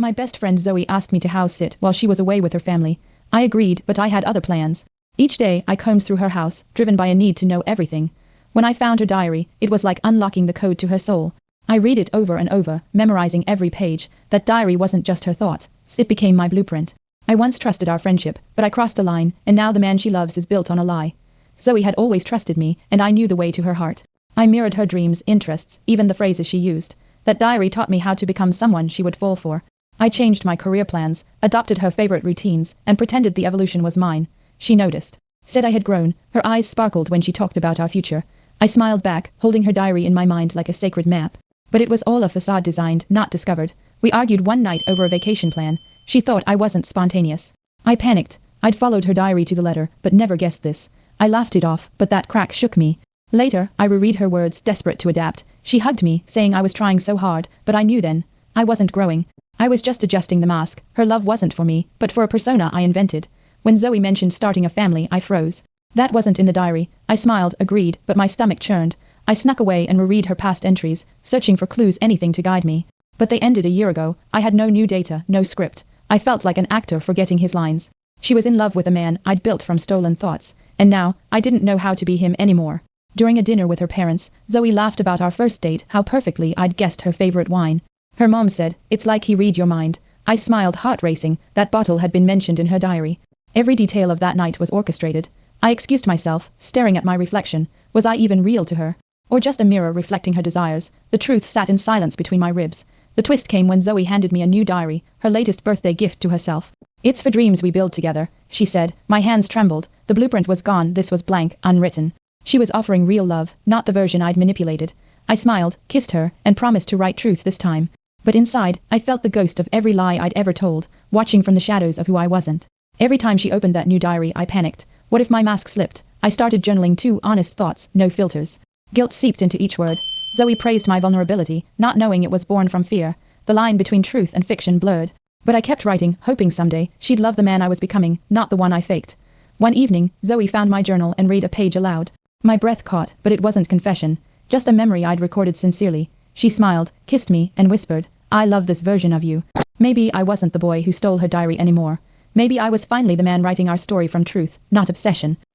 My best friend Zoe asked me to house sit while she was away with her family. I agreed, but I had other plans. Each day, I combed through her house, driven by a need to know everything. When I found her diary, it was like unlocking the code to her soul. I read it over and over, memorizing every page. That diary wasn't just her thoughts, it became my blueprint. I once trusted our friendship, but I crossed a line, and now the man she loves is built on a lie. Zoe had always trusted me, and I knew the way to her heart. I mirrored her dreams, interests, even the phrases she used. That diary taught me how to become someone she would fall for. I changed my career plans, adopted her favorite routines, and pretended the evolution was mine. She noticed. Said I had grown. Her eyes sparkled when she talked about our future. I smiled back, holding her diary in my mind like a sacred map. But it was all a facade designed, not discovered. We argued one night over a vacation plan. She thought I wasn't spontaneous. I panicked. I'd followed her diary to the letter, but never guessed this. I laughed it off, but that crack shook me. Later, I reread her words, desperate to adapt. She hugged me, saying I was trying so hard, but I knew then. I wasn't growing. I was just adjusting the mask. Her love wasn't for me, but for a persona I invented. When Zoe mentioned starting a family, I froze. That wasn't in the diary. I smiled, agreed, but my stomach churned. I snuck away and reread her past entries, searching for clues, anything to guide me. But they ended a year ago. I had no new data, no script. I felt like an actor forgetting his lines. She was in love with a man I'd built from stolen thoughts, and now, I didn't know how to be him anymore. During a dinner with her parents, Zoe laughed about our first date, how perfectly I'd guessed her favorite wine. Her mom said, "It's like he read your mind." I smiled, heart racing. That bottle had been mentioned in her diary. Every detail of that night was orchestrated. I excused myself, staring at my reflection. Was I even real to her? Or just a mirror reflecting her desires? The truth sat in silence between my ribs. The twist came when Zoe handed me a new diary, her latest birthday gift to herself. "It's for dreams we build together," she said. My hands trembled. The blueprint was gone, this was blank, unwritten. She was offering real love, not the version I'd manipulated. I smiled, kissed her, and promised to write truth this time. But inside, I felt the ghost of every lie I'd ever told, watching from the shadows of who I wasn't. Every time she opened that new diary, I panicked. What if my mask slipped? I started journaling too, honest thoughts, no filters. Guilt seeped into each word. Zoe praised my vulnerability, not knowing it was born from fear. The line between truth and fiction blurred. But I kept writing, hoping someday she'd love the man I was becoming, not the one I faked. One evening, Zoe found my journal and read a page aloud. My breath caught, but it wasn't confession. Just a memory I'd recorded sincerely. She smiled, kissed me, and whispered, "I love this version of you." Maybe I wasn't the boy who stole her diary anymore. Maybe I was finally the man writing our story from truth, not obsession.